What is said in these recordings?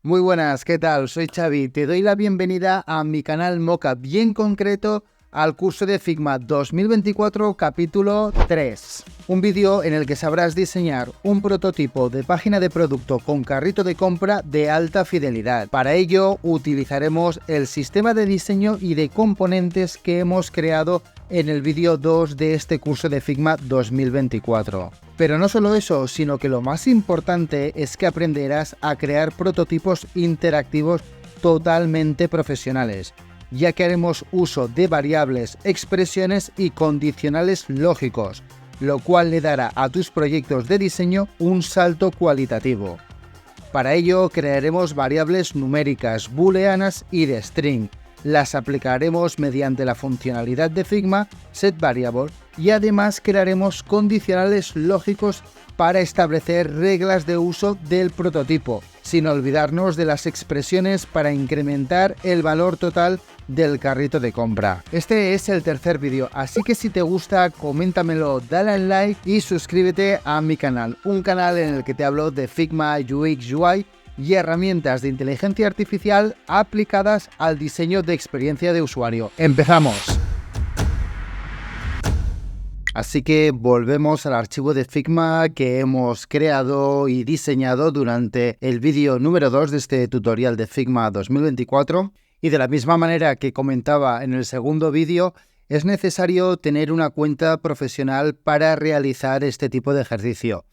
Muy buenas, ¿qué tal? Soy Xavi, te doy la bienvenida a mi canal Mockup y en concreto al curso de Figma 2024 capítulo 3. Un vídeo en el que sabrás diseñar un prototipo de página de producto con carrito de compra de alta fidelidad. Para ello utilizaremos el sistema de diseño y de componentes que hemos creado en el vídeo 2 de este curso de Figma 2024. Pero no solo eso, sino que lo más importante es que aprenderás a crear prototipos interactivos totalmente profesionales, ya que haremos uso de variables, expresiones y condicionales lógicos, lo cual le dará a tus proyectos de diseño un salto cualitativo. Para ello crearemos variables numéricas, booleanas y de string. Las aplicaremos mediante la funcionalidad de Figma setVariable y además crearemos condicionales lógicos para establecer reglas de uso del prototipo, sin olvidarnos de las expresiones para incrementar el valor total del carrito de compra. Este es el tercer vídeo, así que si te gusta, coméntamelo, dale al like y suscríbete a mi canal, un canal en el que te hablo de Figma, UX, UI y herramientas de inteligencia artificial aplicadas al diseño de experiencia de usuario. ¡Empezamos! Así que volvemos al archivo de Figma que hemos creado y diseñado durante el vídeo número 2 de este tutorial de Figma 2024. Y de la misma manera que comentaba en el segundo vídeo, es necesario tener una cuenta profesional para realizar este tipo de ejercicio.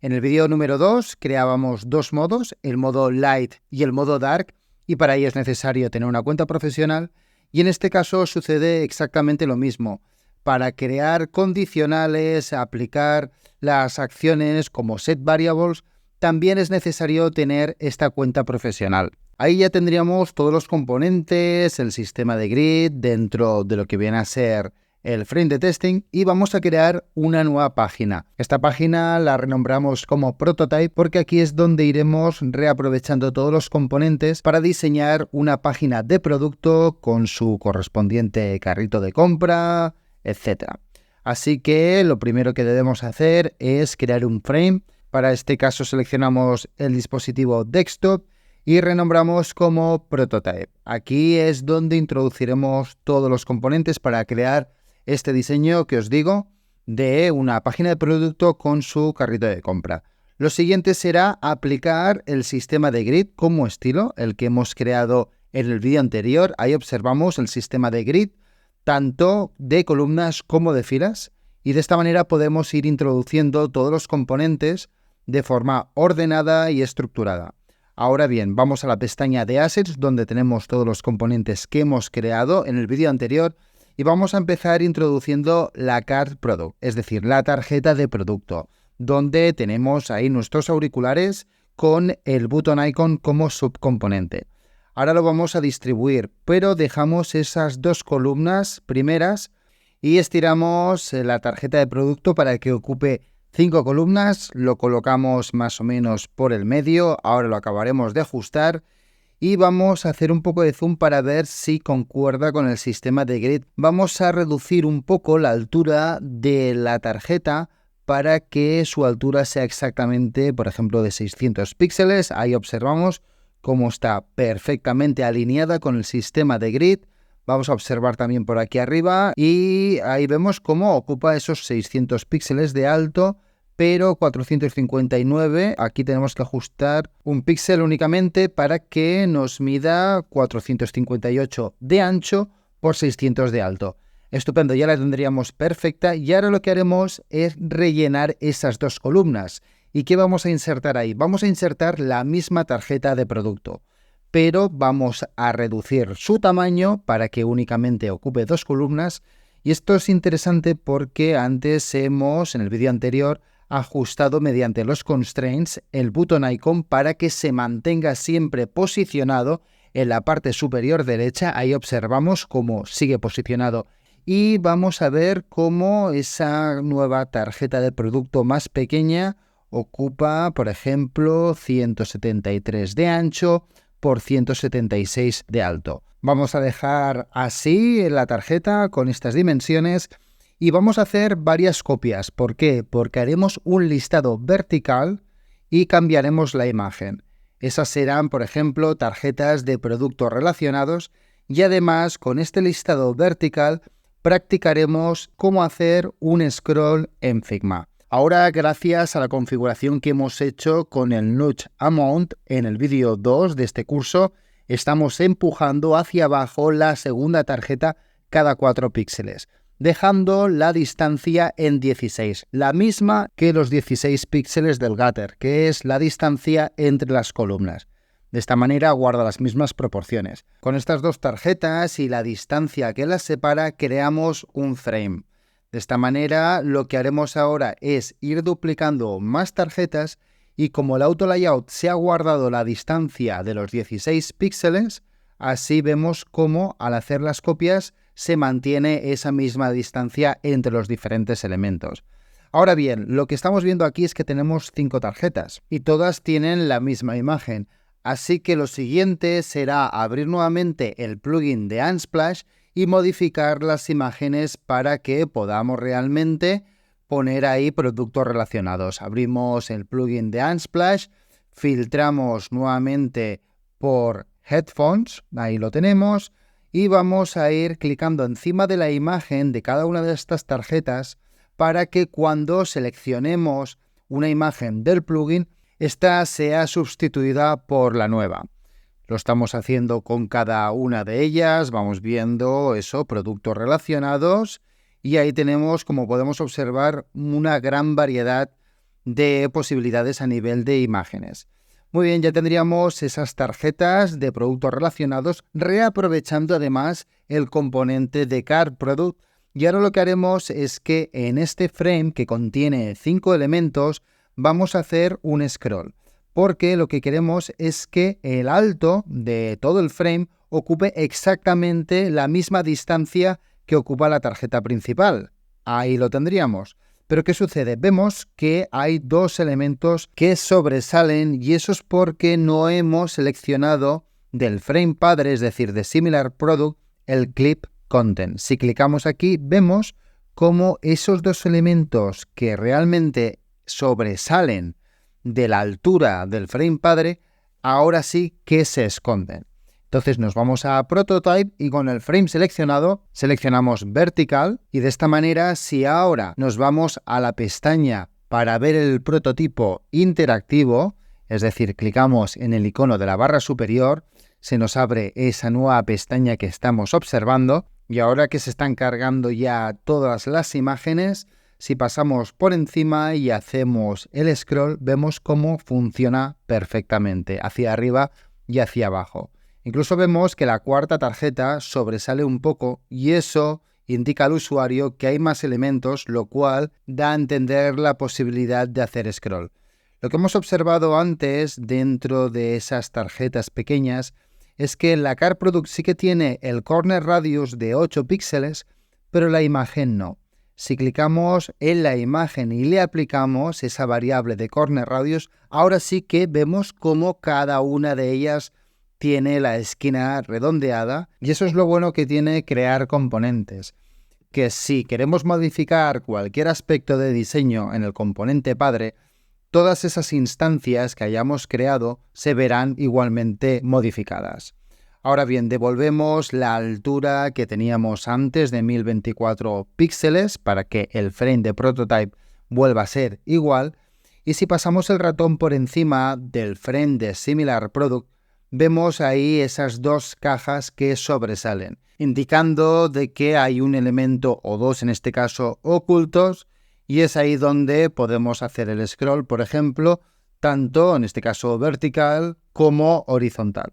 En el vídeo número 2 creábamos dos modos, el modo Light y el modo Dark, y para ello es necesario tener una cuenta profesional, y en este caso sucede exactamente lo mismo. Para crear condicionales, aplicar las acciones como setVariables, también es necesario tener esta cuenta profesional. Ahí ya tendríamos todos los componentes, el sistema de grid dentro de lo que viene a ser el frame de testing y vamos a crear una nueva página. Esta página la renombramos como Prototype porque aquí es donde iremos reaprovechando todos los componentes para diseñar una página de producto con su correspondiente carrito de compra, etc. Así que lo primero que debemos hacer es crear un frame. Para este caso seleccionamos el dispositivo desktop y renombramos como Prototype. Aquí es donde introduciremos todos los componentes para crear este diseño que os digo de una página de producto con su carrito de compra. Lo siguiente será aplicar el sistema de grid como estilo, el que hemos creado en el vídeo anterior. Ahí observamos el sistema de grid, tanto de columnas como de filas, y de esta manera podemos ir introduciendo todos los componentes de forma ordenada y estructurada. Ahora bien, vamos a la pestaña de Assets, donde tenemos todos los componentes que hemos creado en el vídeo anterior, y vamos a empezar introduciendo la Card Product, es decir, la tarjeta de producto, donde tenemos ahí nuestros auriculares con el button icon como subcomponente. Ahora lo vamos a distribuir, pero dejamos esas dos columnas primeras y estiramos la tarjeta de producto para que ocupe 5 columnas, lo colocamos más o menos por el medio, ahora lo acabaremos de ajustar y vamos a hacer un poco de zoom para ver si concuerda con el sistema de grid. Vamos a reducir un poco la altura de la tarjeta para que su altura sea exactamente, por ejemplo, de 600 píxeles. Ahí observamos cómo está perfectamente alineada con el sistema de grid. Vamos a observar también por aquí arriba y ahí vemos cómo ocupa esos 600 píxeles de alto, pero 459, aquí tenemos que ajustar un píxel únicamente para que nos mida 458 de ancho por 600 de alto. Estupendo, ya la tendríamos perfecta y ahora lo que haremos es rellenar esas dos columnas. ¿Y qué vamos a insertar ahí? Vamos a insertar la misma tarjeta de producto, pero vamos a reducir su tamaño para que únicamente ocupe dos columnas. Y esto es interesante porque antes hemos, en el vídeo anterior, ajustado mediante los constraints el button icon para que se mantenga siempre posicionado en la parte superior derecha. Ahí observamos cómo sigue posicionado y vamos a ver cómo esa nueva tarjeta de producto más pequeña ocupa, por ejemplo, 173 de ancho por 176 de alto. Vamos a dejar así la tarjeta con estas dimensiones y vamos a hacer varias copias. ¿Por qué? Porque haremos un listado vertical y cambiaremos la imagen. Esas serán, por ejemplo, tarjetas de productos relacionados y además con este listado vertical practicaremos cómo hacer un scroll en Figma. Ahora, gracias a la configuración que hemos hecho con el Nudge Amount en el vídeo 2 de este curso, estamos empujando hacia abajo la segunda tarjeta cada 4 píxeles, dejando la distancia en 16, la misma que los 16 píxeles del gutter, que es la distancia entre las columnas. De esta manera guarda las mismas proporciones. Con estas dos tarjetas y la distancia que las separa, creamos un frame. De esta manera, lo que haremos ahora es ir duplicando más tarjetas y como el auto layout se ha guardado la distancia de los 16 píxeles, así vemos cómo al hacer las copias se mantiene esa misma distancia entre los diferentes elementos. Ahora bien, lo que estamos viendo aquí es que tenemos 5 tarjetas y todas tienen la misma imagen. Así que lo siguiente será abrir nuevamente el plugin de Unsplash y modificar las imágenes para que podamos realmente poner ahí productos relacionados. Abrimos el plugin de Unsplash, filtramos nuevamente por Headphones, ahí lo tenemos, y vamos a ir clicando encima de la imagen de cada una de estas tarjetas para que cuando seleccionemos una imagen del plugin, esta sea sustituida por la nueva. Lo estamos haciendo con cada una de ellas, vamos viendo eso, productos relacionados, y ahí tenemos, como podemos observar, una gran variedad de posibilidades a nivel de imágenes. Muy bien, ya tendríamos esas tarjetas de productos relacionados, reaprovechando además el componente de Card Product, y ahora lo que haremos es que en este frame que contiene 5 elementos, vamos a hacer un scroll. Porque lo que queremos es que el alto de todo el frame ocupe exactamente la misma distancia que ocupa la tarjeta principal. Ahí lo tendríamos. Pero ¿qué sucede? Vemos que hay 2 elementos que sobresalen y eso es porque no hemos seleccionado del frame padre, es decir, de Similar Product, el Clip Content. Si clicamos aquí, vemos cómo esos 2 elementos que realmente sobresalen de la altura del frame padre, ahora sí que se esconden. Entonces nos vamos a Prototype y con el frame seleccionado, seleccionamos Vertical y de esta manera, si ahora nos vamos a la pestaña para ver el prototipo interactivo, es decir, clicamos en el icono de la barra superior, se nos abre esa nueva pestaña que estamos observando y ahora que se están cargando ya todas las imágenes, si pasamos por encima y hacemos el scroll, vemos cómo funciona perfectamente, hacia arriba y hacia abajo. Incluso vemos que la cuarta tarjeta sobresale un poco y eso indica al usuario que hay más elementos, lo cual da a entender la posibilidad de hacer scroll. Lo que hemos observado antes dentro de esas tarjetas pequeñas es que la Card Product sí que tiene el corner radius de 8 píxeles, pero la imagen no. Si clicamos en la imagen y le aplicamos esa variable de corner radius, ahora sí que vemos cómo cada una de ellas tiene la esquina redondeada y eso es lo bueno que tiene crear componentes, que si queremos modificar cualquier aspecto de diseño en el componente padre, todas esas instancias que hayamos creado se verán igualmente modificadas. Ahora bien, devolvemos la altura que teníamos antes de 1024 píxeles para que el frame de Prototype vuelva a ser igual. Y si pasamos el ratón por encima del frame de Similar Product, vemos ahí esas 2 cajas que sobresalen, indicando de que hay un elemento o 2 en este caso ocultos y es ahí donde podemos hacer el scroll, por ejemplo, tanto en este caso vertical como horizontal.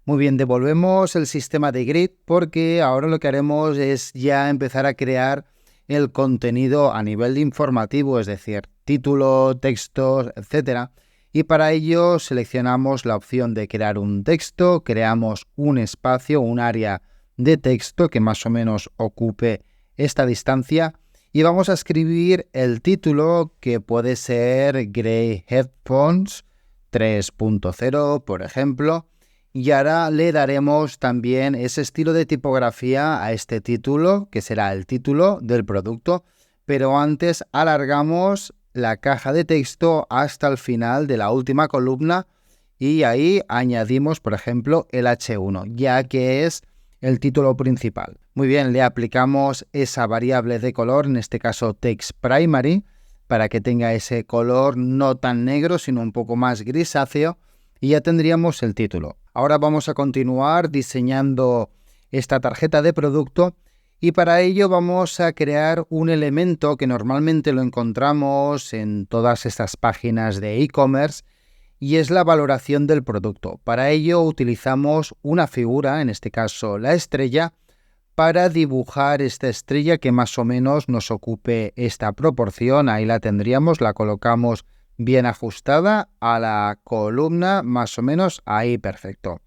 Muy bien, devolvemos el sistema de grid porque ahora lo que haremos es ya empezar a crear el contenido a nivel de informativo, es decir, título, textos, etc. Y para ello seleccionamos la opción de crear un texto, creamos un espacio, un área de texto que más o menos ocupe esta distancia y vamos a escribir el título que puede ser Grey Headphones 3.0, por ejemplo. Y ahora le daremos también ese estilo de tipografía a este título, que será el título del producto, pero antes alargamos la caja de texto hasta el final de la última columna y ahí añadimos, por ejemplo, el H1, ya que es el título principal. Muy bien, le aplicamos esa variable de color, en este caso TextPrimary, para que tenga ese color no tan negro, sino un poco más grisáceo, y ya tendríamos el título. Ahora vamos a continuar diseñando esta tarjeta de producto y para ello vamos a crear un elemento que normalmente lo encontramos en todas estas páginas de e-commerce y es la valoración del producto. Para ello utilizamos una figura, en este caso la estrella, para dibujar esta estrella que más o menos nos ocupe esta proporción. Ahí la tendríamos, la colocamos bien ajustada a la columna, más o menos ahí, perfecto.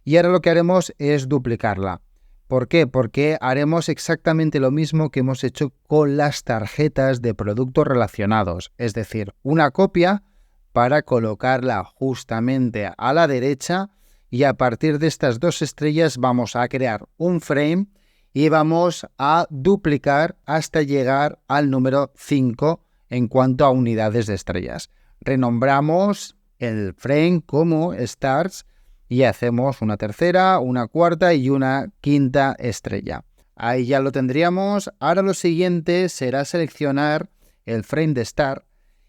Y ahora lo que haremos es duplicarla. ¿Por qué? Porque haremos exactamente lo mismo que hemos hecho con las tarjetas de productos relacionados, es decir, una copia para colocarla justamente a la derecha y a partir de estas dos estrellas vamos a crear un frame y vamos a duplicar hasta llegar al número 5 en cuanto a unidades de estrellas. Renombramos el frame como stars y hacemos una tercera, una cuarta y una quinta estrella. Ahí ya lo tendríamos. Ahora lo siguiente será seleccionar el frame de star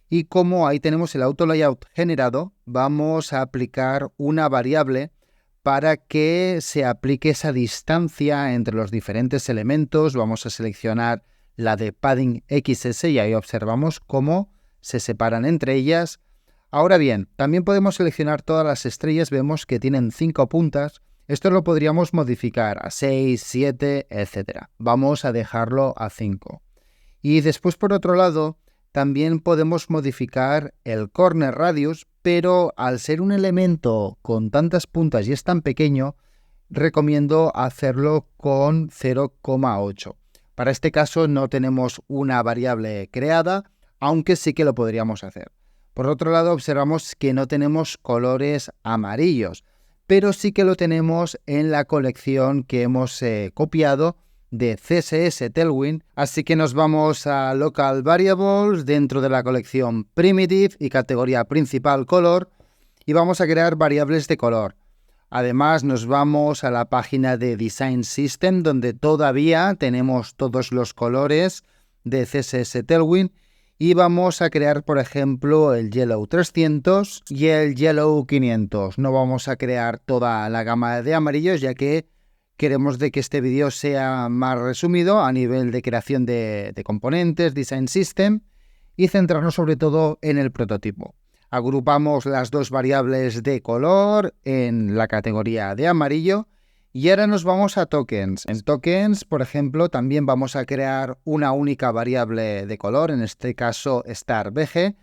y como ahí tenemos el auto layout generado, vamos a aplicar una variable para que se aplique esa distancia entre los diferentes elementos. Vamos a seleccionar la de padding XS y ahí observamos cómo se separan entre ellas. Ahora bien, también podemos seleccionar todas las estrellas, vemos que tienen 5 puntas. Esto lo podríamos modificar a 6, 7, etc. Vamos a dejarlo a 5. Y después, por otro lado, también podemos modificar el corner radius, pero al ser un elemento con tantas puntas y es tan pequeño, recomiendo hacerlo con 0,8. Para este caso no tenemos una variable creada, aunque sí que lo podríamos hacer. Por otro lado, observamos que no tenemos colores amarillos, pero sí que lo tenemos en la colección que hemos copiado de CSS Tailwind, así que nos vamos a Local Variables dentro de la colección Primitive y categoría principal Color y vamos a crear variables de color. Además nos vamos a la página de Design System donde todavía tenemos todos los colores de CSS Tailwind y vamos a crear, por ejemplo, el Yellow 300 y el Yellow 500. No vamos a crear toda la gama de amarillos ya que queremos de que este vídeo sea más resumido a nivel de creación de componentes, Design System y centrarnos sobre todo en el prototipo. Agrupamos las dos variables de color en la categoría de amarillo y ahora nos vamos a tokens. En tokens, por ejemplo, también vamos a crear una única variable de color, en este caso StarBG.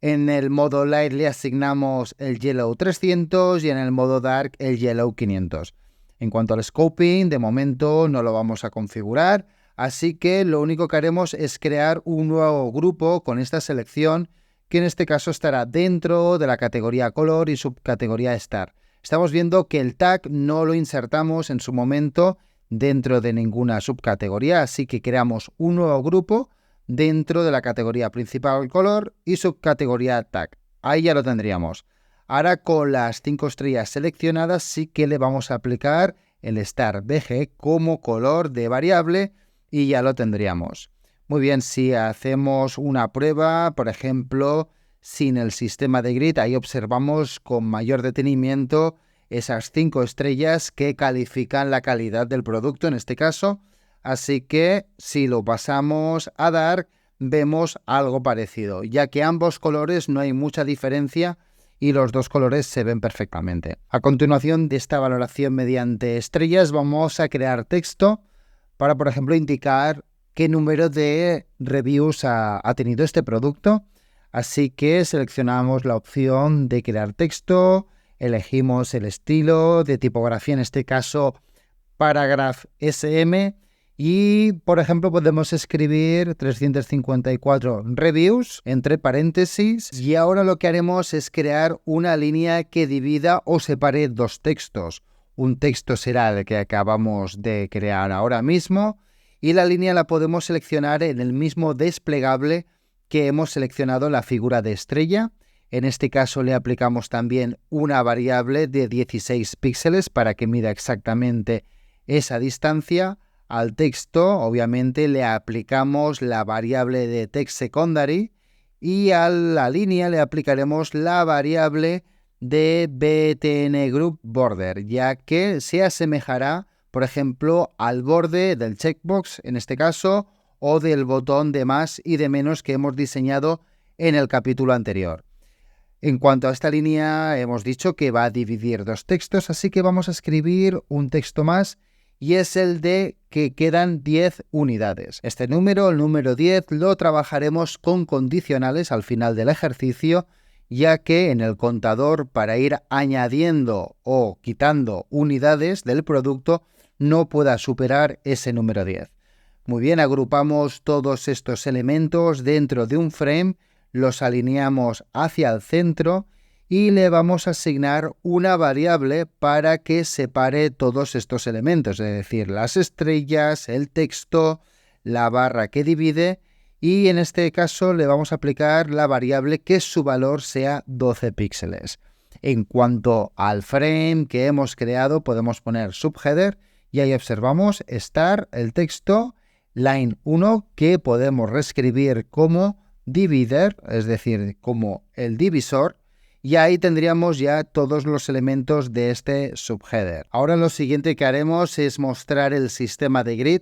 En el modo Light le asignamos el Yellow 300 y en el modo Dark el Yellow 500. En cuanto al scoping, de momento no lo vamos a configurar, así que lo único que haremos es crear un nuevo grupo con esta selección que en este caso estará dentro de la categoría color y subcategoría Star. Estamos viendo que el tag no lo insertamos en su momento dentro de ninguna subcategoría, así que creamos un nuevo grupo dentro de la categoría principal color y subcategoría tag. Ahí ya lo tendríamos. Ahora con las 5 estrellas seleccionadas sí que le vamos a aplicar el StarBG como color de variable y ya lo tendríamos. Muy bien, si hacemos una prueba, por ejemplo, sin el sistema de grid, ahí observamos con mayor detenimiento esas 5 estrellas que califican la calidad del producto en este caso. Así que si lo pasamos a Dark, vemos algo parecido, ya que ambos colores no hay mucha diferencia y los dos colores se ven perfectamente. A continuación de esta valoración mediante estrellas, vamos a crear texto para, por ejemplo, indicar qué número de reviews ha tenido este producto. Así que seleccionamos la opción de crear texto, elegimos el estilo de tipografía, en este caso Paragraph SM, y por ejemplo podemos escribir 354 reviews entre paréntesis y ahora lo que haremos es crear una línea que divida o separe dos textos. Un texto será el que acabamos de crear ahora mismo y la línea la podemos seleccionar en el mismo desplegable que hemos seleccionado la figura de estrella. En este caso le aplicamos también una variable de 16 píxeles para que mida exactamente esa distancia. Al texto, obviamente, le aplicamos la variable de TextSecondary y a la línea le aplicaremos la variable de btngroup_border, ya que se asemejará, por ejemplo, al borde del checkbox, en este caso, o del botón de más y de menos que hemos diseñado en el capítulo anterior. En cuanto a esta línea, hemos dicho que va a dividir dos textos, así que vamos a escribir un texto más y es el de que quedan 10 unidades. Este número, el número 10, lo trabajaremos con condicionales al final del ejercicio, ya que en el contador, para ir añadiendo o quitando unidades del producto, no pueda superar ese número 10. Muy bien, agrupamos todos estos elementos dentro de un frame, los alineamos hacia el centro y le vamos a asignar una variable para que separe todos estos elementos, es decir, las estrellas, el texto, la barra que divide, y en este caso le vamos a aplicar la variable que su valor sea 12 píxeles. En cuanto al frame que hemos creado, podemos poner subheader y ahí observamos estar el texto line 1 que podemos reescribir como divider, es decir, como el divisor, y ahí tendríamos ya todos los elementos de este subheader. Ahora lo siguiente que haremos es mostrar el sistema de grid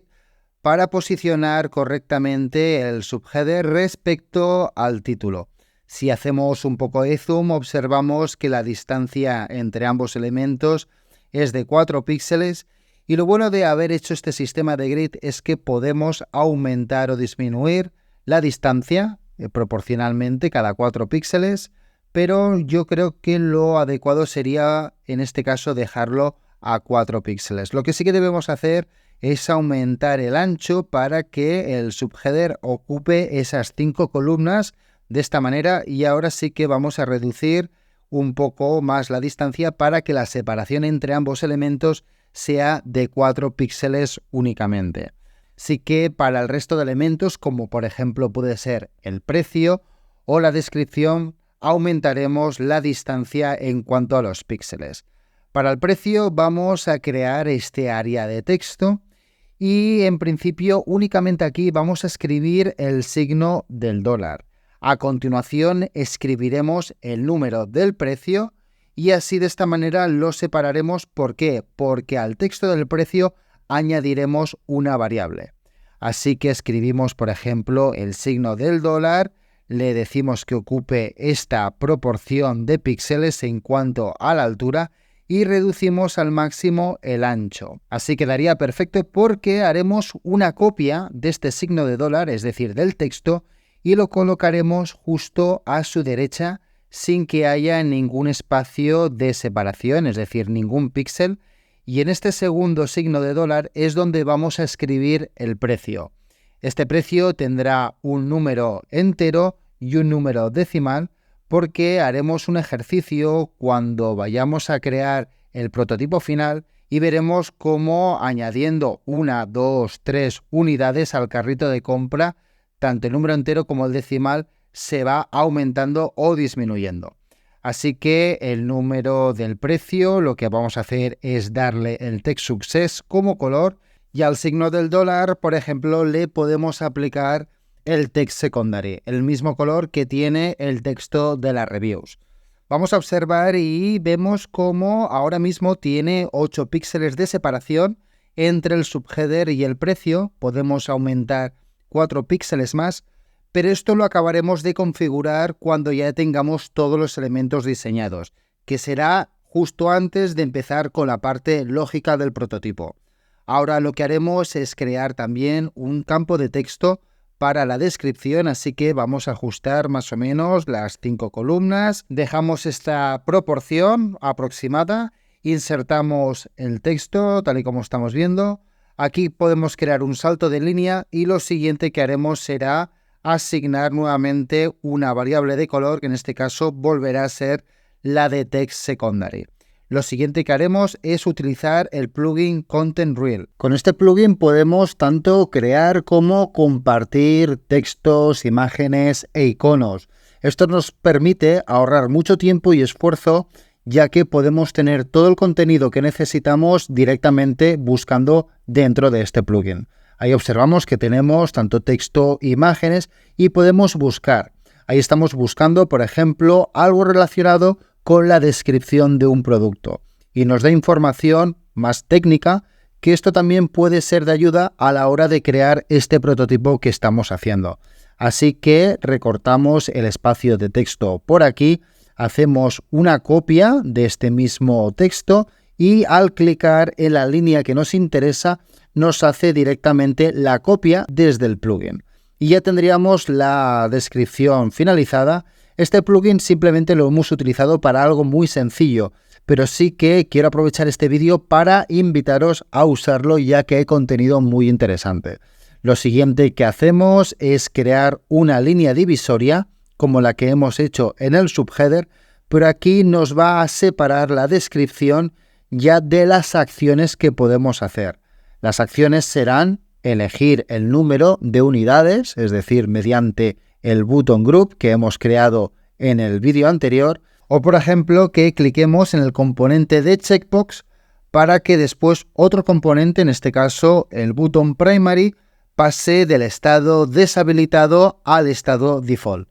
para posicionar correctamente el subheader respecto al título. Si hacemos un poco de zoom, observamos que la distancia entre ambos elementos es de 4 píxeles, y lo bueno de haber hecho este sistema de grid es que podemos aumentar o disminuir la distancia proporcionalmente cada 4 píxeles, pero yo creo que lo adecuado sería en este caso dejarlo a 4 píxeles. Lo que sí que debemos hacer es aumentar el ancho para que el subheader ocupe esas 5 columnas de esta manera, y ahora sí que vamos a reducir un poco más la distancia para que la separación entre ambos elementos sea de 4 píxeles únicamente. Sí que para el resto de elementos, como por ejemplo puede ser el precio o la descripción, aumentaremos la distancia en cuanto a los píxeles. Para el precio vamos a crear este área de texto y en principio únicamente aquí vamos a escribir el signo del dólar. A continuación escribiremos el número del precio y así de esta manera lo separaremos. ¿Por qué? Porque al texto del precio añadiremos una variable. Así que escribimos, por ejemplo, el signo del dólar, le decimos que ocupe esta proporción de píxeles en cuanto a la altura y reducimos al máximo el ancho. Así quedaría perfecto porque haremos una copia de este signo de dólar, es decir, del texto, y lo colocaremos justo a su derecha sin que haya ningún espacio de separación, es decir, ningún píxel. Y en este segundo signo de dólar es donde vamos a escribir el precio. Este precio tendrá un número entero y un número decimal porque haremos un ejercicio cuando vayamos a crear el prototipo final y veremos cómo añadiendo 1, 2, 3 unidades al carrito de compra, tanto el número entero como el decimal se va aumentando o disminuyendo. Así que el número del precio, lo que vamos a hacer es darle el text success como color, y al signo del dólar, por ejemplo, le podemos aplicar el text secondary, el mismo color que tiene el texto de las reviews. Vamos a observar y vemos cómo ahora mismo tiene 8 píxeles de separación entre el subheader y el precio. Podemos aumentar 4 píxeles más, pero esto lo acabaremos de configurar cuando ya tengamos todos los elementos diseñados, que será justo antes de empezar con la parte lógica del prototipo. Ahora lo que haremos es crear también un campo de texto para la descripción, así que vamos a ajustar más o menos las 5 columnas, dejamos esta proporción aproximada, insertamos el texto tal y como estamos viendo. Aquí podemos crear un salto de línea y lo siguiente que haremos será asignar nuevamente una variable de color, que en este caso volverá a ser la de text secondary. Lo siguiente que haremos es utilizar el plugin Content Reel. Con este plugin podemos tanto crear como compartir textos, imágenes e iconos. Esto nos permite ahorrar mucho tiempo y esfuerzo, ya que podemos tener todo el contenido que necesitamos directamente buscando dentro de este plugin. Ahí observamos que tenemos tanto texto, imágenes y podemos buscar. Ahí estamos buscando, por ejemplo, algo relacionado con la descripción de un producto y nos da información más técnica, que esto también puede ser de ayuda a la hora de crear este prototipo que estamos haciendo. Así que recortamos el espacio de texto por aquí, hacemos una copia de este mismo texto y al clicar en la línea que nos interesa nos hace directamente la copia desde el plugin. Y ya tendríamos la descripción finalizada. Este plugin simplemente lo hemos utilizado para algo muy sencillo, pero sí que quiero aprovechar este vídeo para invitaros a usarlo, ya que hay contenido muy interesante. Lo siguiente que hacemos es crear una línea divisoria, como la que hemos hecho en el subheader, pero aquí nos va a separar la descripción ya de las acciones que podemos hacer. Las acciones serán elegir el número de unidades, es decir, mediante el button group que hemos creado en el vídeo anterior, o por ejemplo que cliquemos en el componente de checkbox para que después otro componente, en este caso el button primary, pase del estado deshabilitado al estado default.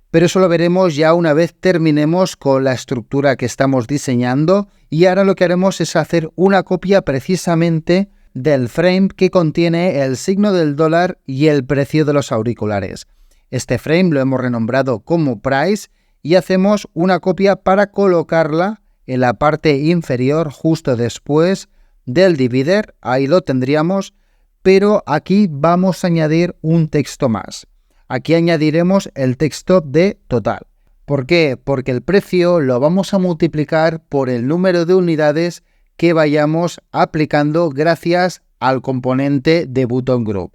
Pero eso lo veremos ya una vez terminemos con la estructura que estamos diseñando, y ahora lo que haremos es hacer una copia precisamente del frame que contiene el signo del dólar y el precio de los auriculares. Este frame lo hemos renombrado como price y hacemos una copia para colocarla en la parte inferior justo después del divider. Ahí lo tendríamos, pero aquí vamos a añadir un texto más. Aquí añadiremos el texto de total. ¿Por qué? Porque el precio lo vamos a multiplicar por el número de unidades que vayamos aplicando gracias al componente de button group.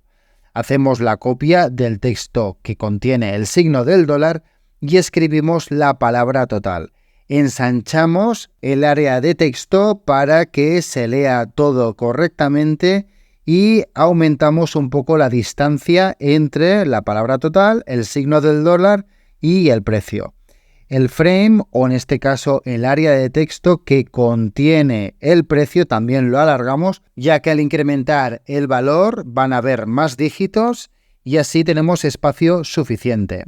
Hacemos la copia del texto que contiene el signo del dólar y escribimos la palabra total. Ensanchamos el área de texto para que se lea todo correctamente y aumentamos un poco la distancia entre la palabra total, el signo del dólar y el precio. El frame, o en este caso el área de texto que contiene el precio, también lo alargamos, ya que al incrementar el valor van a haber más dígitos y así tenemos espacio suficiente.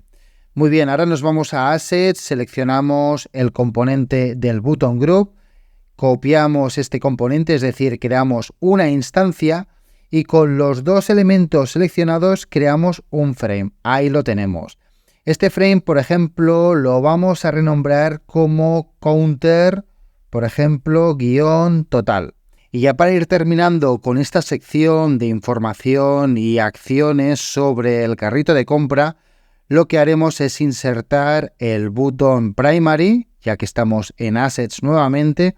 Muy bien, ahora nos vamos a Assets, seleccionamos el componente del button group, copiamos este componente, es decir, creamos una instancia y con los dos elementos seleccionados creamos un frame. Ahí lo tenemos. Este frame, por ejemplo, lo vamos a renombrar como counter, por ejemplo, guión total. Y ya para ir terminando con esta sección de información y acciones sobre el carrito de compra, lo que haremos es insertar el button primary, ya que estamos en Assets nuevamente.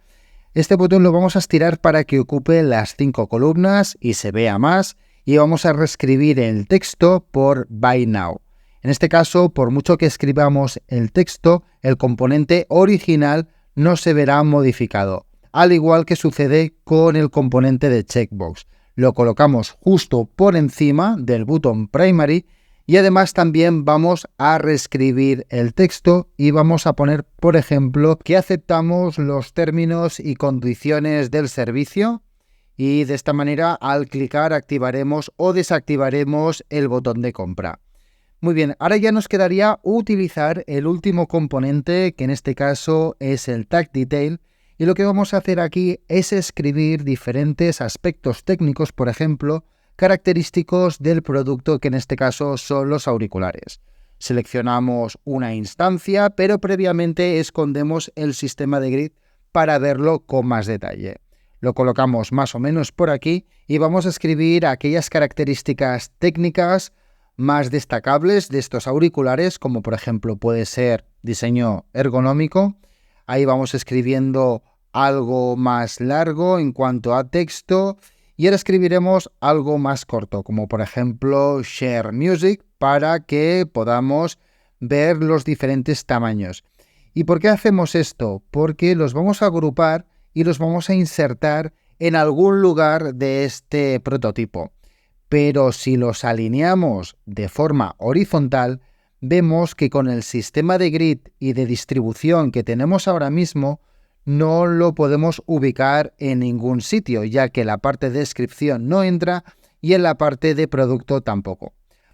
Este botón lo vamos a estirar para que ocupe las 5 columnas y se vea más, y vamos a reescribir el texto por Buy Now. En este caso, por mucho que escribamos el texto, el componente original no se verá modificado, al igual que sucede con el componente de checkbox. Lo colocamos justo por encima del button primary y además también vamos a reescribir el texto y vamos a poner, por ejemplo, que aceptamos los términos y condiciones del servicio, y de esta manera al clicar activaremos o desactivaremos el botón de compra. Muy bien, ahora ya nos quedaría utilizar el último componente, que en este caso es el tag detail, y lo que vamos a hacer aquí es escribir diferentes aspectos técnicos, por ejemplo, característicos del producto, que en este caso son los auriculares. Seleccionamos una instancia, pero previamente escondemos el sistema de grid para verlo con más detalle. Lo colocamos más o menos por aquí y vamos a escribir aquellas características técnicas más destacables de estos auriculares, como por ejemplo puede ser diseño ergonómico. Ahí vamos escribiendo algo más largo en cuanto a texto, y ahora escribiremos algo más corto, como por ejemplo Share Music, para que podamos ver los diferentes tamaños. ¿Y por qué hacemos esto? Porque los vamos a agrupar y los vamos a insertar en algún lugar de este prototipo. Pero si los alineamos de forma horizontal, vemos que con el sistema de grid y de distribución que tenemos ahora mismo, no lo podemos ubicar en ningún sitio, ya que la parte de descripción no entra y en la parte de producto tampoco.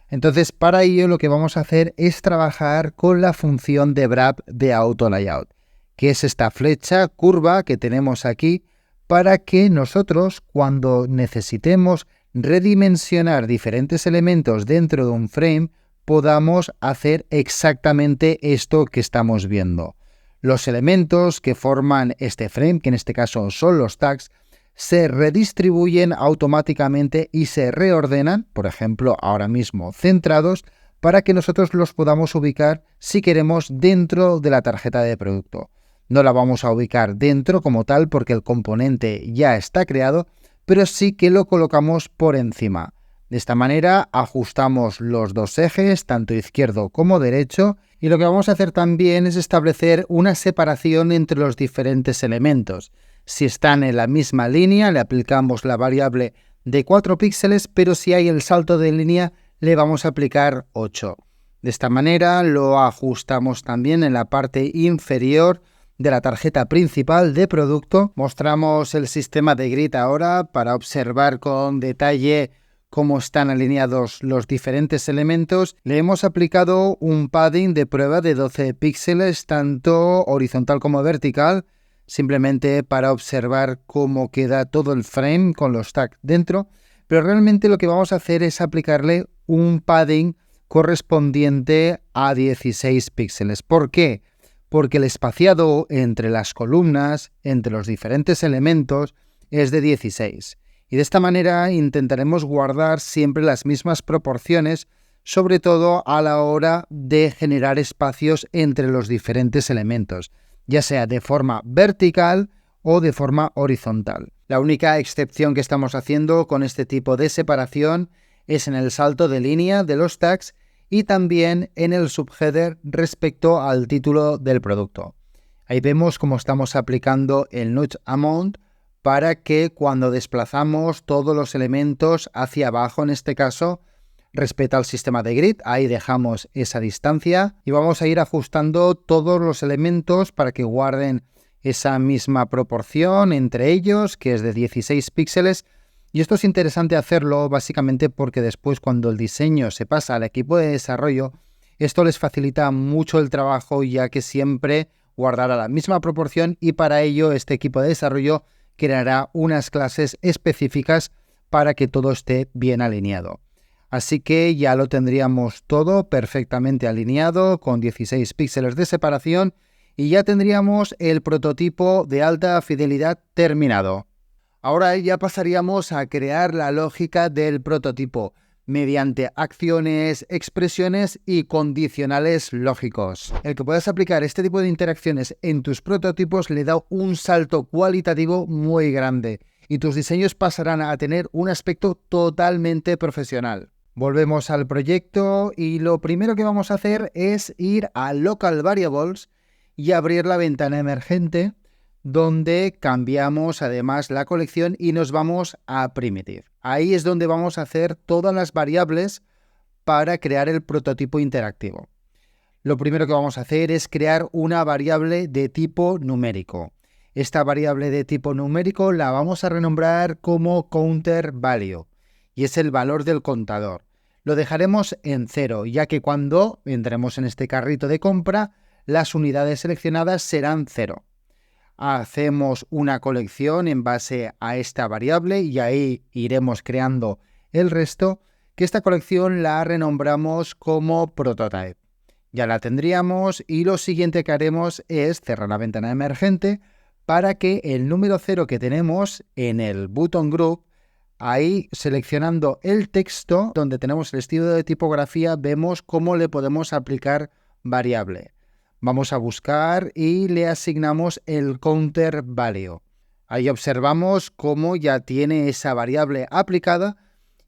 Entonces, para ello lo que vamos a hacer es trabajar con la función de wrap de AutoLayout, que es esta flecha curva que tenemos aquí para que nosotros, cuando necesitemos redimensionar diferentes elementos dentro de un frame, podamos hacer exactamente esto que estamos viendo. Los elementos que forman este frame, que en este caso son los tags, se redistribuyen automáticamente y se reordenan, por ejemplo, ahora mismo centrados, para que nosotros los podamos ubicar si queremos dentro de la tarjeta de producto. No la vamos a ubicar dentro como tal porque el componente ya está creado, pero sí que lo colocamos por encima. De esta manera ajustamos los dos ejes, tanto izquierdo como derecho, y lo que vamos a hacer también es establecer una separación entre los diferentes elementos. Si están en la misma línea, le aplicamos la variable de 4 píxeles, pero si hay el salto de línea, le vamos a aplicar 8. De esta manera lo ajustamos también en la parte inferior de la tarjeta principal de producto. Mostramos el sistema de grid ahora para observar con detalle cómo están alineados los diferentes elementos. Le hemos aplicado un padding de prueba de 12 píxeles, tanto horizontal como vertical, simplemente para observar cómo queda todo el frame con los tags dentro, pero realmente lo que vamos a hacer es aplicarle un padding correspondiente a 16 píxeles. ¿Por qué? Porque el espaciado entre las columnas, entre los diferentes elementos, es de 16. Y de esta manera intentaremos guardar siempre las mismas proporciones, sobre todo a la hora de generar espacios entre los diferentes elementos, ya sea de forma vertical o de forma horizontal. La única excepción que estamos haciendo con este tipo de separación es en el salto de línea de los tags y también en el subheader respecto al título del producto. Ahí vemos cómo estamos aplicando el nudge amount para que cuando desplazamos todos los elementos hacia abajo, en este caso, respeta al sistema de grid, ahí dejamos esa distancia y vamos a ir ajustando todos los elementos para que guarden esa misma proporción entre ellos, que es de 16 píxeles. Y esto es interesante hacerlo básicamente porque después cuando el diseño se pasa al equipo de desarrollo, esto les facilita mucho el trabajo ya que siempre guardará la misma proporción y para ello este equipo de desarrollo creará unas clases específicas para que todo esté bien alineado. Así que ya lo tendríamos todo perfectamente alineado con 16 píxeles de separación y ya tendríamos el prototipo de alta fidelidad terminado. Ahora ya pasaríamos a crear la lógica del prototipo mediante acciones, expresiones y condicionales lógicos. El que puedas aplicar este tipo de interacciones en tus prototipos le da un salto cualitativo muy grande y tus diseños pasarán a tener un aspecto totalmente profesional. Volvemos al proyecto y lo primero que vamos a hacer es ir a Local Variables y abrir la ventana emergente donde cambiamos además la colección y nos vamos a Primitive. Ahí es donde vamos a hacer todas las variables para crear el prototipo interactivo. Lo primero que vamos a hacer es crear una variable de tipo numérico. Esta variable de tipo numérico la vamos a renombrar como CounterValue y es el valor del contador. Lo dejaremos en 0, ya que cuando entremos en este carrito de compra, las unidades seleccionadas serán 0. Hacemos una colección en base a esta variable y ahí iremos creando el resto, que esta colección la renombramos como Prototype. Ya la tendríamos y lo siguiente que haremos es cerrar la ventana emergente para que el número 0 que tenemos en el button group, ahí seleccionando el texto donde tenemos el estilo de tipografía, vemos cómo le podemos aplicar variable. Vamos a buscar y le asignamos el CounterValue. Ahí observamos cómo ya tiene esa variable aplicada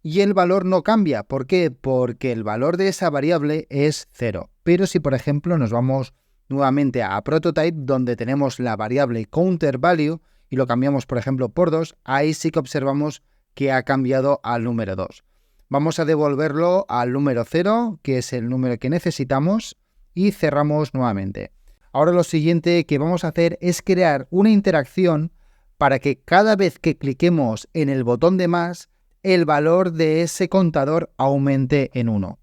y el valor no cambia. ¿Por qué? Porque el valor de esa variable es 0. Pero si, por ejemplo, nos vamos nuevamente a Prototype, donde tenemos la variable CounterValue y lo cambiamos, por ejemplo, por 2, ahí sí que observamos que ha cambiado al número 2. Vamos a devolverlo al número 0, que es el número que necesitamos, y cerramos nuevamente. Ahora lo siguiente que vamos a hacer es crear una interacción para que cada vez que cliquemos en el botón de más, el valor de ese contador aumente en 1.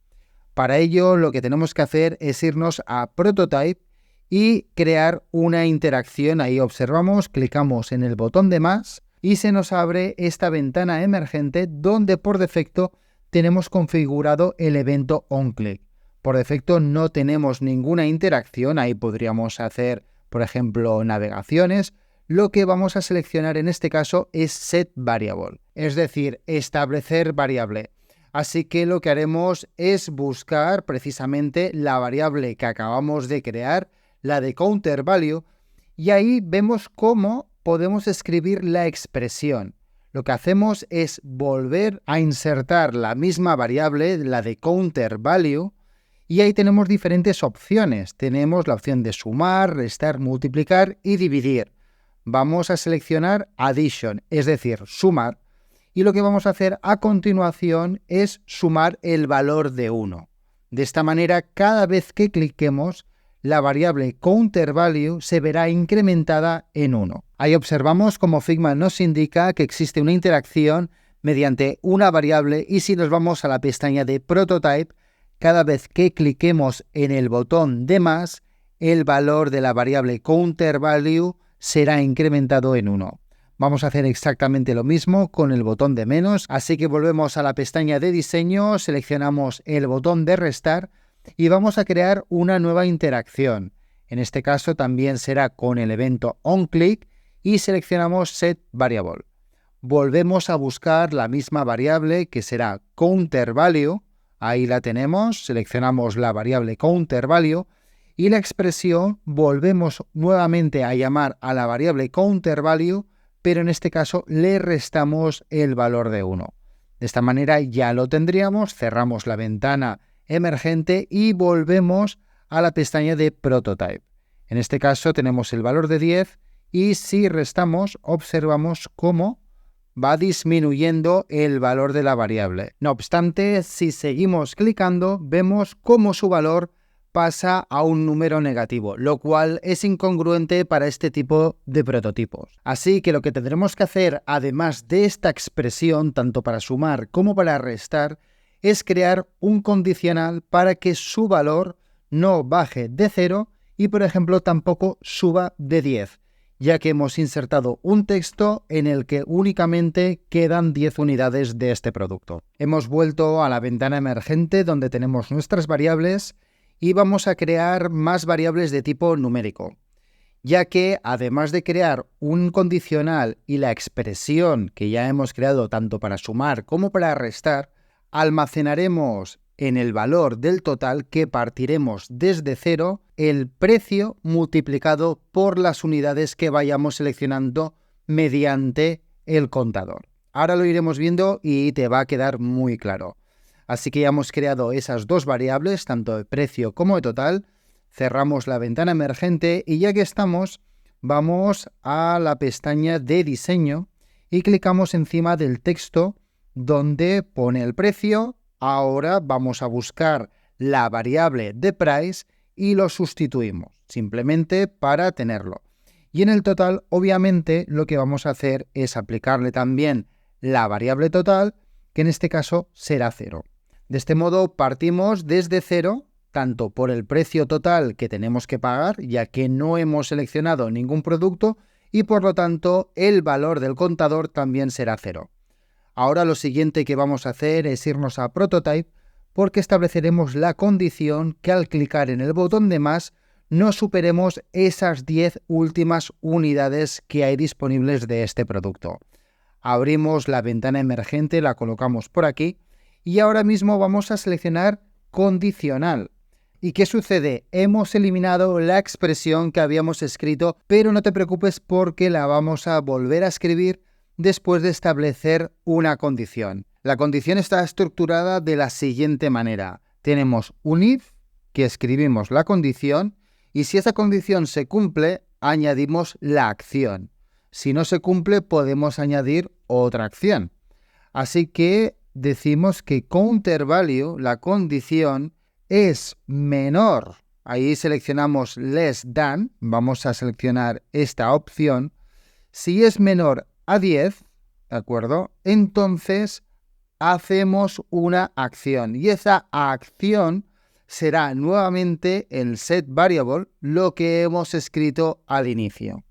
Para ello lo que tenemos que hacer es irnos a Prototype y crear una interacción. Ahí observamos, clicamos en el botón de más y se nos abre esta ventana emergente donde por defecto tenemos configurado el evento onClick. Por defecto no tenemos ninguna interacción, ahí podríamos hacer, por ejemplo, navegaciones. Lo que vamos a seleccionar en este caso es Set Variable, es decir, establecer variable. Así que lo que haremos es buscar precisamente la variable que acabamos de crear, la de CounterValue, y ahí vemos cómo podemos escribir la expresión. Lo que hacemos es volver a insertar la misma variable, la de CounterValue, y ahí tenemos diferentes opciones. Tenemos la opción de sumar, restar, multiplicar y dividir. Vamos a seleccionar Addition, es decir, sumar, y lo que vamos a hacer a continuación es sumar el valor de 1. De esta manera, cada vez que cliquemos, la variable CounterValue se verá incrementada en 1. Ahí observamos cómo Figma nos indica que existe una interacción mediante una variable, y si nos vamos a la pestaña de Prototype, cada vez que cliquemos en el botón de más, el valor de la variable CounterValue será incrementado en 1. Vamos a hacer exactamente lo mismo con el botón de menos, así que volvemos a la pestaña de diseño, seleccionamos el botón de restar y vamos a crear una nueva interacción. En este caso también será con el evento onClick y seleccionamos Set Variable. Volvemos a buscar la misma variable que será CounterValue, ahí la tenemos, seleccionamos la variable CounterValue y la expresión volvemos nuevamente a llamar a la variable CounterValue, pero en este caso le restamos el valor de 1. De esta manera ya lo tendríamos, cerramos la ventana emergente y volvemos a la pestaña de Prototype. En este caso tenemos el valor de 10 y si restamos observamos cómo va disminuyendo el valor de la variable. No obstante, si seguimos clicando vemos cómo su valor pasa a un número negativo, lo cual es incongruente para este tipo de prototipos. Así que lo que tendremos que hacer, además de esta expresión, tanto para sumar como para restar, es crear un condicional para que su valor no baje de 0 y, por ejemplo, tampoco suba de 10, ya que hemos insertado un texto en el que únicamente quedan 10 unidades de este producto. Hemos vuelto a la ventana emergente donde tenemos nuestras variables y vamos a crear más variables de tipo numérico, ya que además de crear un condicional y la expresión que ya hemos creado tanto para sumar como para restar, almacenaremos en el valor del total que partiremos desde 0 el precio multiplicado por las unidades que vayamos seleccionando mediante el contador. Ahora lo iremos viendo y te va a quedar muy claro. Así que ya hemos creado esas dos variables, tanto de precio como de total. Cerramos la ventana emergente y ya que estamos, vamos a la pestaña de diseño y clicamos encima del texto donde pone el precio. Ahora vamos a buscar la variable de price y lo sustituimos, simplemente para tenerlo. Y en el total, obviamente, lo que vamos a hacer es aplicarle también la variable total, que en este caso será 0. De este modo partimos desde 0, tanto por el precio total que tenemos que pagar, ya que no hemos seleccionado ningún producto, y por lo tanto el valor del contador también será 0. Ahora lo siguiente que vamos a hacer es irnos a Prototype, porque estableceremos la condición que al clicar en el botón de más no superemos esas 10 últimas unidades que hay disponibles de este producto. Abrimos la ventana emergente, la colocamos por aquí y ahora mismo vamos a seleccionar condicional. ¿Y qué sucede? Hemos eliminado la expresión que habíamos escrito, pero no te preocupes porque la vamos a volver a escribir después de establecer una condición. La condición está estructurada de la siguiente manera. Tenemos un if, que escribimos la condición, y si esa condición se cumple, añadimos la acción. Si no se cumple, podemos añadir otra acción. Así que decimos que counter value, la condición, es menor. Ahí seleccionamos less than, vamos a seleccionar esta opción. Si es menor a 10, ¿de acuerdo? Entonces hacemos una acción y esa acción será nuevamente el set variable, lo que hemos escrito al inicio.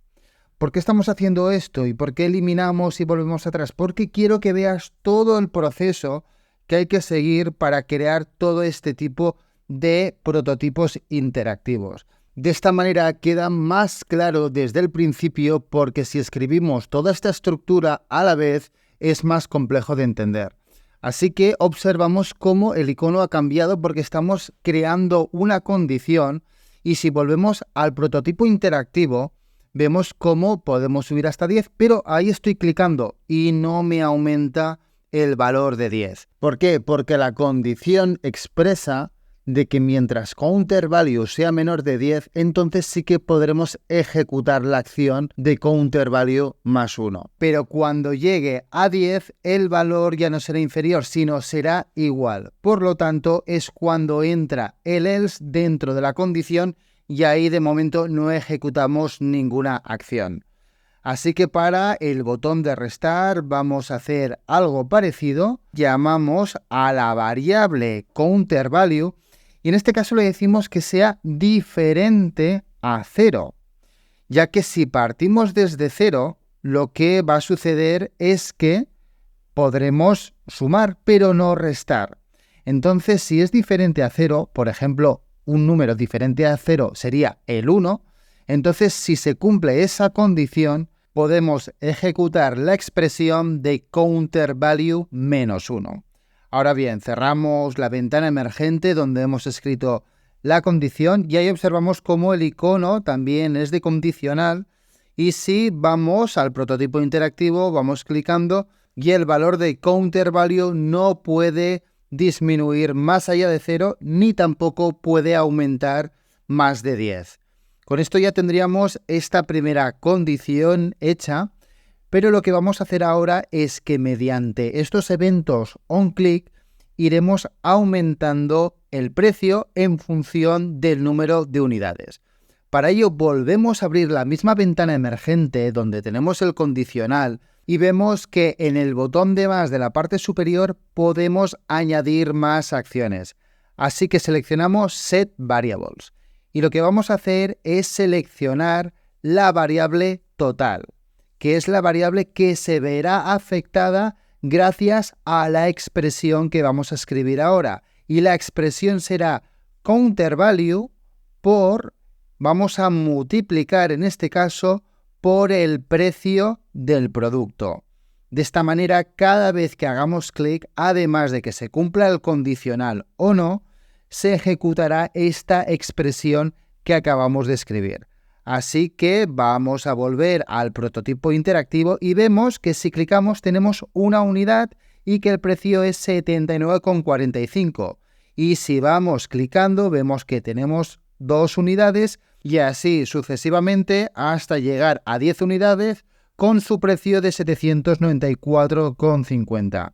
¿Por qué estamos haciendo esto y por qué eliminamos y volvemos atrás? Porque quiero que veas todo el proceso que hay que seguir para crear todo este tipo de prototipos interactivos. De esta manera queda más claro desde el principio, porque si escribimos toda esta estructura a la vez es más complejo de entender. Así que observamos cómo el icono ha cambiado porque estamos creando una condición y si volvemos al prototipo interactivo vemos cómo podemos subir hasta 10, pero ahí estoy clicando y no me aumenta el valor de 10. ¿Por qué? Porque la condición expresa de que mientras counter value sea menor de 10, entonces sí que podremos ejecutar la acción de counter value más 1. Pero cuando llegue a 10, el valor ya no será inferior, sino será igual. Por lo tanto, es cuando entra el else dentro de la condición y ahí de momento no ejecutamos ninguna acción. Así que para el botón de restar vamos a hacer algo parecido. Llamamos a la variable counter value y en este caso le decimos que sea diferente a 0, ya que si partimos desde 0, lo que va a suceder es que podremos sumar, pero no restar. Entonces, si es diferente a 0, por ejemplo, un número diferente a 0 sería el 1, entonces si se cumple esa condición, podemos ejecutar la expresión de counter value menos 1. Ahora bien, cerramos la ventana emergente donde hemos escrito la condición y ahí observamos cómo el icono también es de condicional y si vamos al prototipo interactivo, vamos clicando y el valor de counter value no puede disminuir más allá de 0 ni tampoco puede aumentar más de 10. Con esto ya tendríamos esta primera condición hecha. Pero lo que vamos a hacer ahora es que mediante estos eventos onClick iremos aumentando el precio en función del número de unidades. Para ello volvemos a abrir la misma ventana emergente donde tenemos el condicional y vemos que en el botón de más de la parte superior podemos añadir más acciones. Así que seleccionamos Set Variables y lo que vamos a hacer es seleccionar la variable total, que es la variable que se verá afectada gracias a la expresión que vamos a escribir ahora. Y la expresión será counter value por, vamos a multiplicar en este caso, por el precio del producto. De esta manera, cada vez que hagamos clic, además de que se cumpla el condicional o no, se ejecutará esta expresión que acabamos de escribir. Así que vamos a volver al prototipo interactivo y vemos que si clicamos tenemos una unidad y que el precio es 79,45. Y si vamos clicando vemos que tenemos 2 unidades y así sucesivamente hasta llegar a 10 unidades con su precio de 794,50.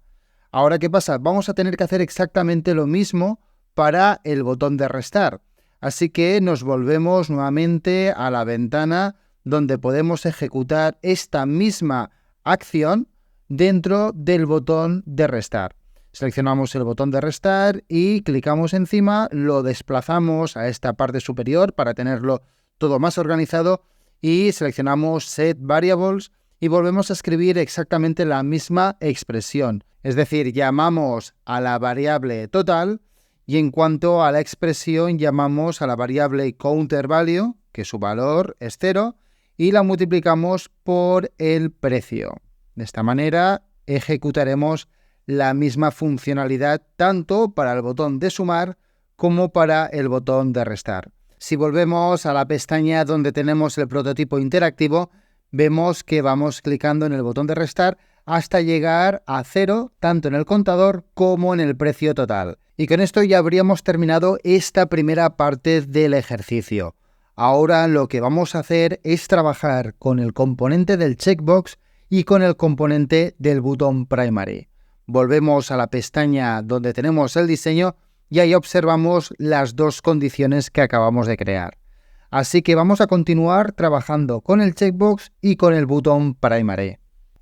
Ahora, ¿qué pasa? Vamos a tener que hacer exactamente lo mismo para el botón de restar. Así que nos volvemos nuevamente a la ventana donde podemos ejecutar esta misma acción dentro del botón de restar. Seleccionamos el botón de restar y clicamos encima, lo desplazamos a esta parte superior para tenerlo todo más organizado y seleccionamos Set Variables y volvemos a escribir exactamente la misma expresión. Es decir, llamamos a la variable total y en cuanto a la expresión llamamos a la variable counter value, que su valor es 0, y la multiplicamos por el precio. De esta manera ejecutaremos la misma funcionalidad tanto para el botón de sumar como para el botón de restar. Si volvemos a la pestaña donde tenemos el prototipo interactivo, vemos que vamos clicando en el botón de restar hasta llegar a 0, tanto en el contador como en el precio total. Y con esto ya habríamos terminado esta primera parte del ejercicio. Ahora lo que vamos a hacer es trabajar con el componente del checkbox y con el componente del botón primary. volvemos a la pestaña donde tenemos el diseño y ahí observamos las dos condiciones que acabamos de crear. Así que vamos a continuar trabajando con el checkbox y con el botón primary.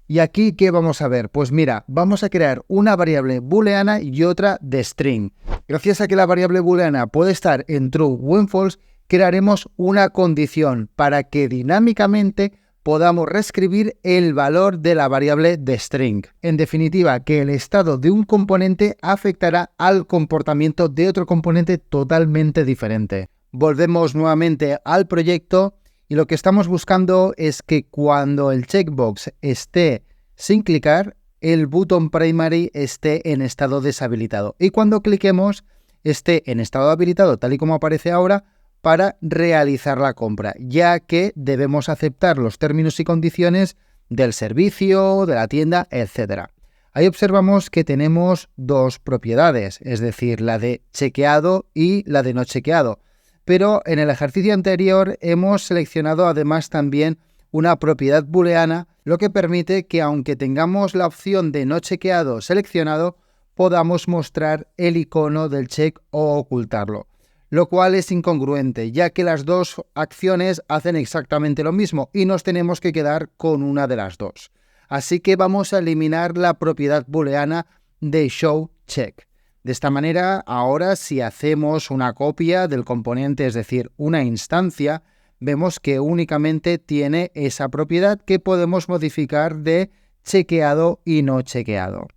¿Y aquí qué vamos a ver? Pues mira, vamos a crear una variable booleana y otra de string. Gracias a que la variable booleana puede estar en true o en false, crearemos una condición para que dinámicamente podamos reescribir el valor de la variable de string. En definitiva, que el estado de un componente afectará al comportamiento de otro componente totalmente diferente. Volvemos nuevamente al proyecto y lo que estamos buscando es que cuando el checkbox esté sin clicar, el botón primary esté en estado deshabilitado y cuando cliquemos esté en estado habilitado tal y como aparece ahora para realizar la compra, ya que debemos aceptar los términos y condiciones del servicio, de la tienda, etc. Ahí observamos que tenemos dos propiedades, es decir, la de chequeado y la de no chequeado. Pero en el ejercicio anterior hemos seleccionado además también una propiedad booleana, lo que permite que aunque tengamos la opción de no chequeado seleccionado, podamos mostrar el icono del check o ocultarlo, lo cual es incongruente, ya que las dos acciones hacen exactamente lo mismo y nos tenemos que quedar con una de las dos. Así que vamos a eliminar la propiedad booleana de show check. De esta manera, ahora si hacemos una copia del componente, es decir, una instancia, vemos que únicamente tiene esa propiedad que podemos modificar de chequeado y no chequeado.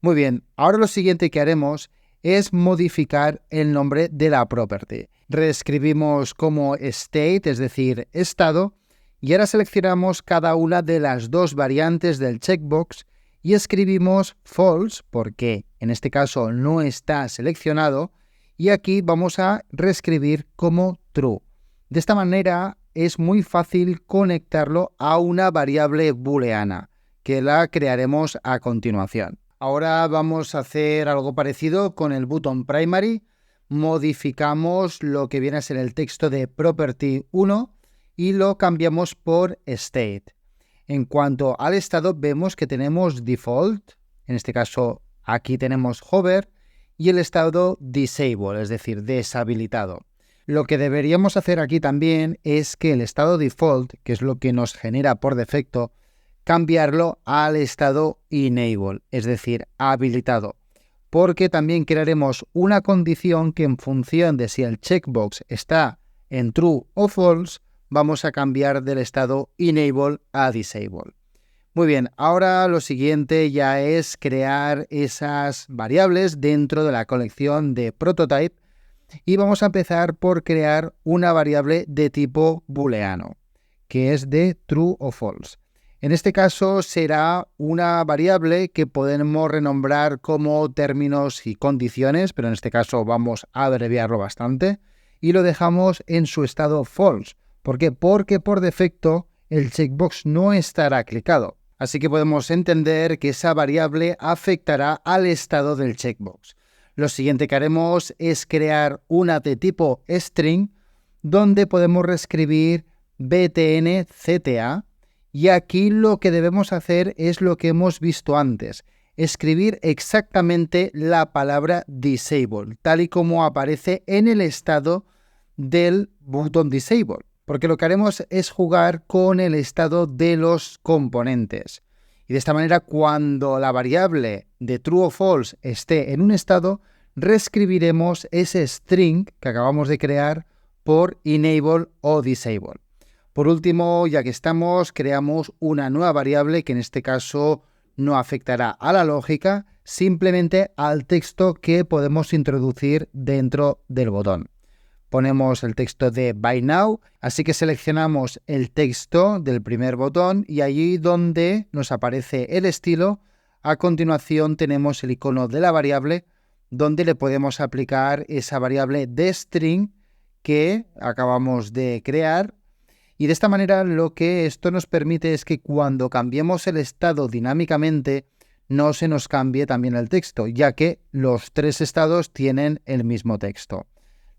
Muy bien, ahora lo siguiente que haremos es modificar el nombre de la property. Reescribimos como state, es decir, estado, y ahora seleccionamos cada una de las dos variantes del checkbox y escribimos false porque en este caso no está seleccionado y aquí vamos a reescribir como true. De esta manera es muy fácil conectarlo a una variable booleana que la crearemos a continuación. Ahora vamos a hacer algo parecido con el botón primary. Modificamos lo que viene a ser el texto de property 1 y lo cambiamos por state. En cuanto al estado, vemos que tenemos default, en este caso aquí tenemos hover, y el estado disable, es decir, deshabilitado. Lo que deberíamos hacer aquí también es que el estado default, que es lo que nos genera por defecto, cambiarlo al estado enable, es decir, habilitado, porque también crearemos una condición que en función de si el checkbox está en true o false, vamos a cambiar del estado enable a disable. Muy bien, ahora lo siguiente ya es crear esas variables dentro de la colección de prototype y vamos a empezar por crear una variable de tipo booleano, que es de true o false. En este caso será una variable que podemos renombrar como términos y condiciones, pero en este caso vamos a abreviarlo bastante y lo dejamos en su estado false. ¿Por qué? Porque por defecto el checkbox no estará clicado. Así que podemos entender que esa variable afectará al estado del checkbox. Lo siguiente que haremos es crear una de tipo string donde podemos reescribir btn_cta y aquí lo que debemos hacer es lo que hemos visto antes, escribir exactamente la palabra disable, tal y como aparece en el estado del botón disable. Porque lo que haremos es jugar con el estado de los componentes. Y de esta manera, cuando la variable de true o false esté en un estado, reescribiremos ese string que acabamos de crear por enable o disable. Por último, ya que estamos, creamos una nueva variable que en este caso no afectará a la lógica, simplemente al texto que podemos introducir dentro del botón. Ponemos el texto de Buy Now, así que seleccionamos el texto del primer botón y allí donde nos aparece el estilo, a continuación tenemos el icono de la variable donde le podemos aplicar esa variable de string que acabamos de crear y de esta manera lo que esto nos permite es que cuando cambiemos el estado dinámicamente no se nos cambie también el texto, ya que los tres estados tienen el mismo texto.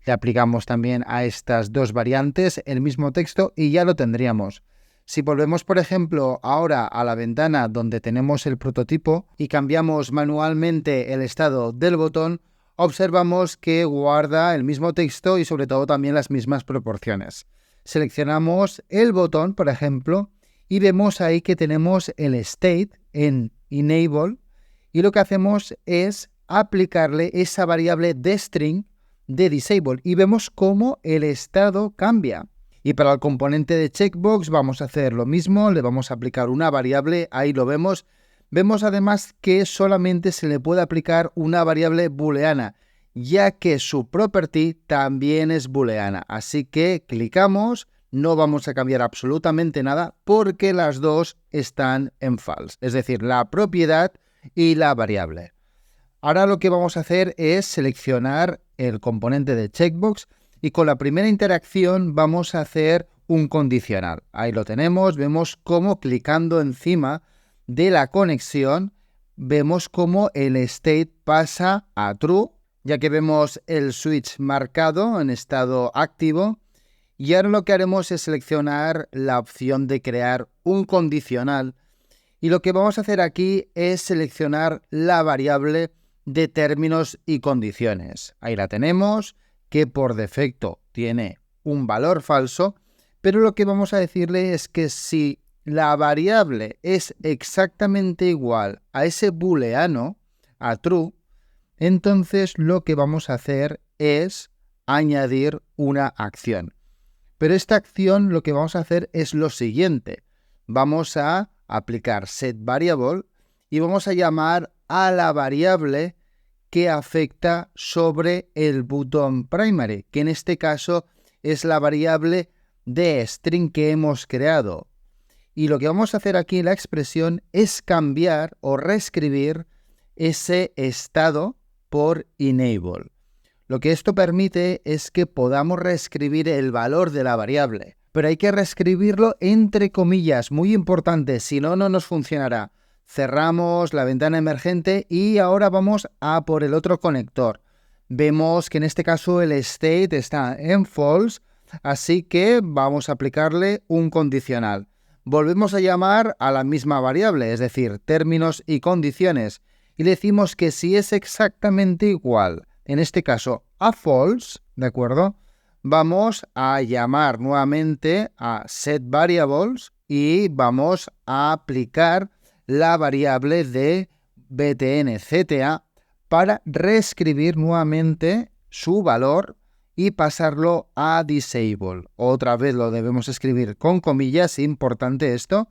Le aplicamos también a estas dos variantes el mismo texto y ya lo tendríamos. Si volvemos, por ejemplo, ahora a la ventana donde tenemos el prototipo y cambiamos manualmente el estado del botón, observamos que guarda el mismo texto y sobre todo también las mismas proporciones. Seleccionamos el botón, por ejemplo, y vemos ahí que tenemos el state en enable y lo que hacemos es aplicarle esa variable de string de disable y vemos cómo el estado cambia. Y para el componente de checkbox vamos a hacer lo mismo, le vamos a aplicar una variable, ahí lo vemos. Vemos además que solamente se le puede aplicar una variable booleana, ya que su property también es booleana. Así que clicamos, no vamos a cambiar absolutamente nada porque las dos están en false, es decir, la propiedad y la variable. Ahora lo que vamos a hacer es seleccionar el componente de checkbox y con la primera interacción vamos a hacer un condicional. Ahí lo tenemos, vemos cómo clicando encima de la conexión, vemos cómo el state pasa a true, ya que vemos el switch marcado en estado activo. Y ahora lo que haremos es seleccionar la opción de crear un condicional. Y lo que vamos a hacer aquí es seleccionar la variable de términos y condiciones. Ahí la tenemos, que por defecto tiene un valor falso, pero lo que vamos a decirle es que si la variable es exactamente igual a ese booleano, a true, entonces lo que vamos a hacer es añadir una acción. Pero esta acción lo que vamos a hacer es lo siguiente. Vamos a aplicar setVariable y vamos a llamar a la variable que afecta sobre el botón primary, que en este caso es la variable de string que hemos creado. Y lo que vamos a hacer aquí en la expresión es cambiar o reescribir ese estado por enable. Lo que esto permite es que podamos reescribir el valor de la variable, pero hay que reescribirlo entre comillas, muy importante, si no, no nos funcionará. Cerramos la ventana emergente y ahora vamos a por el otro conector. Vemos que en este caso el state está en false, así que vamos a aplicarle un condicional. Volvemos a llamar a la misma variable, es decir, términos y condiciones, y le decimos que si es exactamente igual, en este caso a false, ¿de acuerdo? Vamos a llamar nuevamente a setVariables y vamos a aplicar la variable de btnCTA para reescribir nuevamente su valor y pasarlo a disable. Otra vez lo debemos escribir con comillas, importante esto,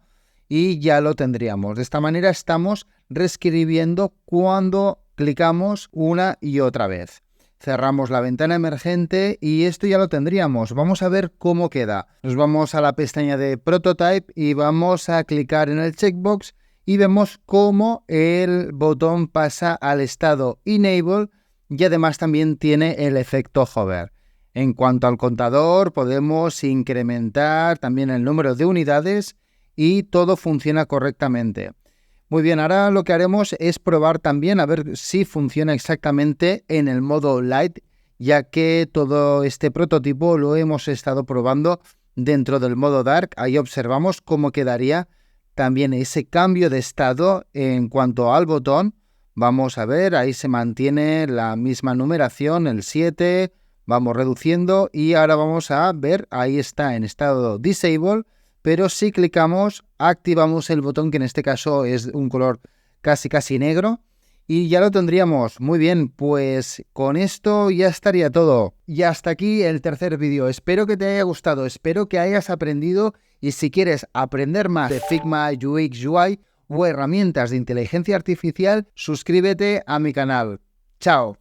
y ya lo tendríamos. De esta manera estamos reescribiendo cuando clicamos una y otra vez. Cerramos la ventana emergente y esto ya lo tendríamos. Vamos a ver cómo queda. Nos vamos a la pestaña de Prototype y vamos a clicar en el checkbox y vemos cómo el botón pasa al estado Enable y además también tiene el efecto hover. En cuanto al contador, podemos incrementar también el número de unidades y todo funciona correctamente. Muy bien, ahora lo que haremos es probar también a ver si funciona exactamente en el modo Light, ya que todo este prototipo lo hemos estado probando dentro del modo Dark. Ahí observamos cómo quedaría también ese cambio de estado en cuanto al botón. Vamos a ver, ahí se mantiene la misma numeración, el 7, vamos reduciendo y ahora vamos a ver, ahí está en estado Disable, pero si clicamos, activamos el botón, que en este caso es un color casi negro, y ya lo tendríamos. Muy bien, pues con esto ya estaría todo. Y hasta aquí el tercer vídeo. Espero que te haya gustado, espero que hayas aprendido, y si quieres aprender más de Figma, UX, UI o herramientas de inteligencia artificial, suscríbete a mi canal. ¡Chao!